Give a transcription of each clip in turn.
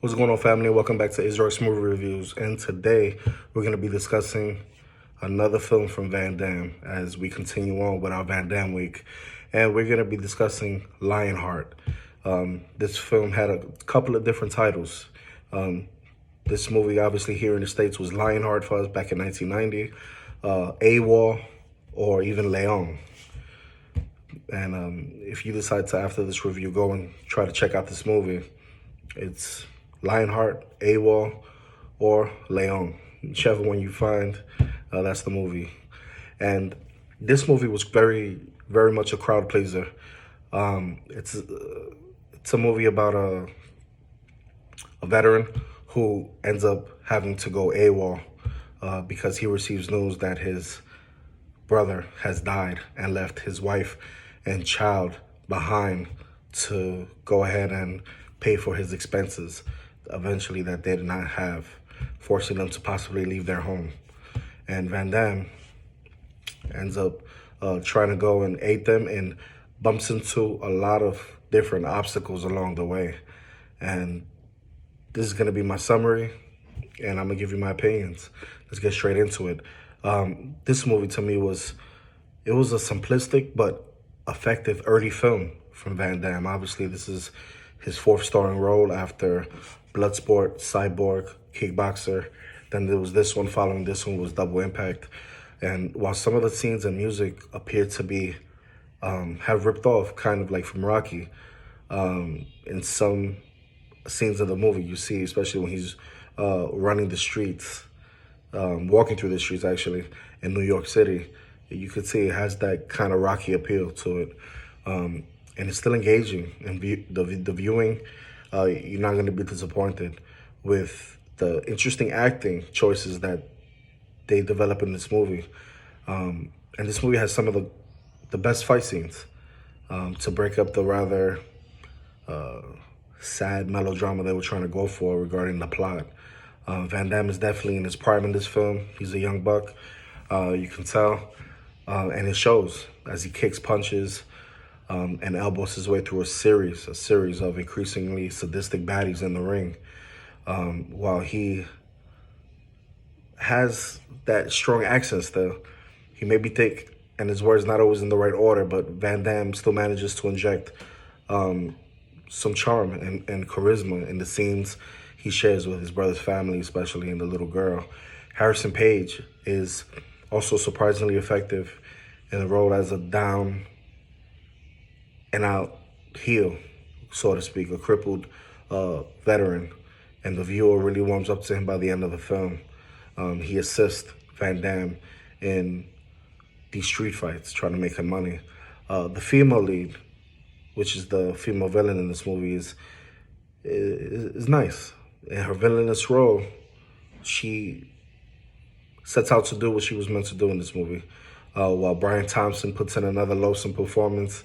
What's going on, family? Welcome back to Israel's Movie Reviews. And today we're going to be discussing another film from Van Damme as we continue on with our Van Damme week. And we're going to be discussing LionHeart. This film had a couple of different titles. This movie, obviously, here in the States was LionHeart for us back in 1990, AWOL, or even Lyon. And if you decide to, after this review, go and try to check out this movie, it's LionHeart, AWOL, or Lyon. Whichever one you find, that's the movie. And this movie was very, very much a crowd pleaser. It's a movie about a veteran who ends up having to go AWOL because he receives news that his brother has died and left his wife and child behind to go ahead and pay for his expenses, eventually, that they did not have, forcing them to possibly leave their home. And Van Damme ends up trying to go and aid them and bumps into a lot of different obstacles along the way. And this is going to be my summary, and I'm going to give you my opinions. Let's get straight into it. This movie, to me, was a simplistic but effective early film from Van Damme. Obviously, this is his fourth starring role after Bloodsport, Cyborg, Kickboxer. Then there was this one. Following this one was Double Impact. And while some of the scenes and music appear to be have ripped off, kind of like from Rocky, in some scenes of the movie you see, especially when he's running the streets, walking through the streets actually in New York City, you could see it has that kind of Rocky appeal to it. And it's still engaging. And the viewing, you're not going to be disappointed with the interesting acting choices that they develop in this movie. And this movie has some of the best fight scenes to break up the rather sad melodrama they were trying to go for regarding the plot. Van Damme is definitely in his prime in this film. He's a young buck, you can tell. And it shows as he kicks, punches, and elbows his way through a series of increasingly sadistic baddies in the ring. While he has that strong accent still, he may be thick, and his words not always in the right order, but Van Damme still manages to inject some charm and charisma in the scenes he shares with his brother's family, especially in the little girl. Harrison Page is also surprisingly effective in the role as a down and out heel, so to speak, a crippled veteran. And the viewer really warms up to him by the end of the film. He assists Van Damme in these street fights, trying to make him money. The female lead, which is the female villain in this movie, is nice. In her villainous role, she sets out to do what she was meant to do in this movie. While Brian Thompson puts in another loathsome performance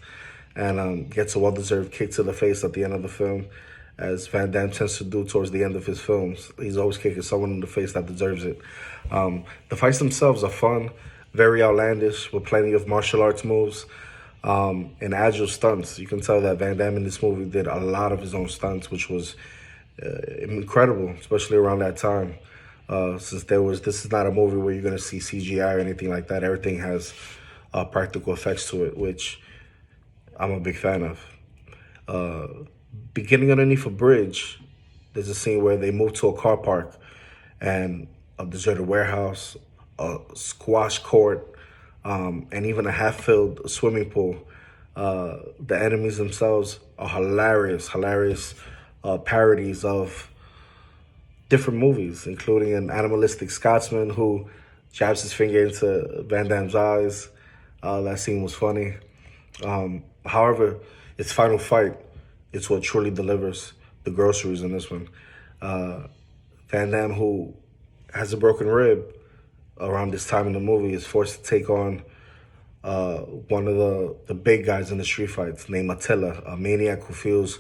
and gets a well-deserved kick to the face at the end of the film, as Van Damme tends to do towards the end of his films. He's always kicking someone in the face that deserves it. The fights themselves are fun, very outlandish, with plenty of martial arts moves and agile stunts. You can tell that Van Damme in this movie did a lot of his own stunts, which was incredible, especially around that time. Since this is not a movie where you're going to see CGI or anything like that. Everything has practical effects to it, which I'm a big fan of. Beginning underneath a bridge, there's a scene where they move to a car park and a deserted warehouse, a squash court, and even a half-filled swimming pool. The enemies themselves are hilarious parodies of different movies, including an animalistic Scotsman who jabs his finger into Van Damme's eyes. That scene was funny. However, its final fight, it's what truly delivers the groceries in this one. Van Damme, who has a broken rib around this time in the movie, is forced to take on one of the big guys in the street fights named Attila, a maniac who feels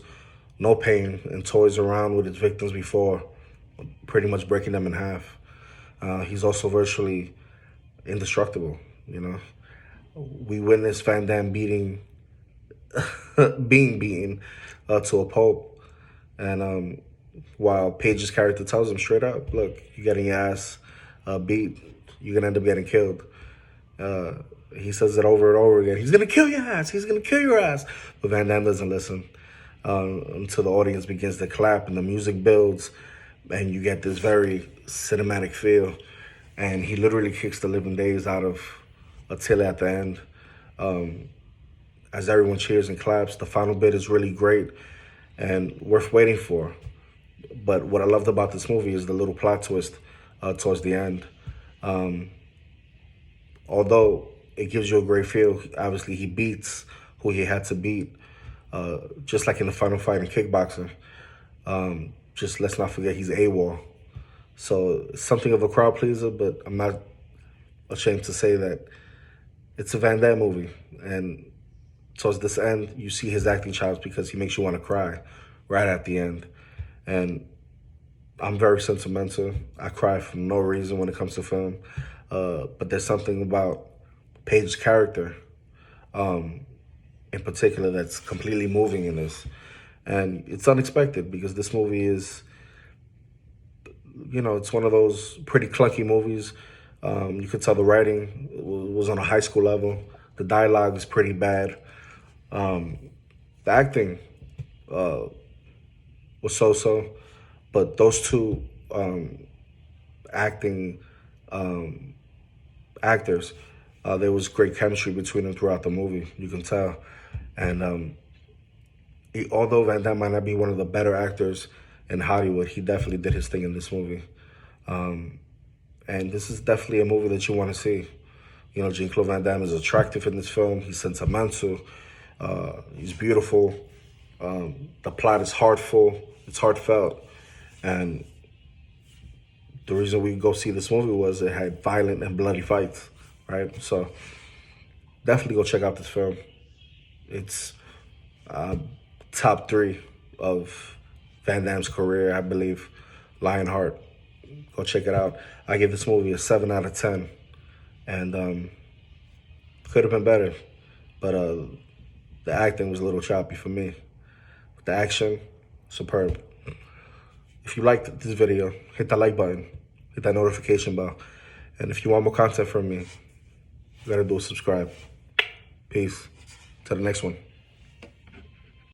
no pain and toys around with his victims before pretty much breaking them in half. He's also virtually indestructible, you know. We witnessed Van Damme being beaten to a pulp. And while Paige's character tells him straight up, look, you're getting your ass beat. You're going to end up getting killed. He says it over and over again. He's going to kill your ass. He's going to kill your ass. But Van Damme doesn't listen until the audience begins to clap and the music builds and you get this very cinematic feel. And he literally kicks the living days out of Attila at the end. As everyone cheers and claps, the final bit is really great and worth waiting for. But what I loved about this movie is the little plot twist towards the end. Although it gives you a great feel, obviously he beats who he had to beat, just like in the final fight in kickboxing. Just let's not forget he's AWOL. So it's something of a crowd pleaser, but I'm not ashamed to say that it's a Van Damme movie. And towards this end, you see his acting chops because he makes you want to cry right at the end. And I'm very sentimental. I cry for no reason when it comes to film. But there's something about Paige's character in particular that's completely moving in this. And it's unexpected because this movie is, you know, it's one of those pretty clunky movies. You could tell the writing was on a high school level. The dialogue is pretty bad. The acting was so-so, but those two actors, there was great chemistry between them throughout the movie, you can tell. And although Van Damme might not be one of the better actors in Hollywood, he definitely did his thing in this movie. And this is definitely a movie that you want to see. You know, Jean-Claude Van Damme is attractive in this film. He's sentimental. He's beautiful. The plot is heartful. It's heartfelt. And the reason we go see this movie was it had violent and bloody fights, right? So definitely go check out this film. It's top 3 of Van Damme's career, I believe. LionHeart. Go check it out. I give this movie a 7 out of 10. And could have been better. But the acting was a little choppy for me. But the action, superb. If you liked this video, hit that like button. Hit that notification bell. And if you want more content from me, you gotta do is subscribe. Peace. Till the next one.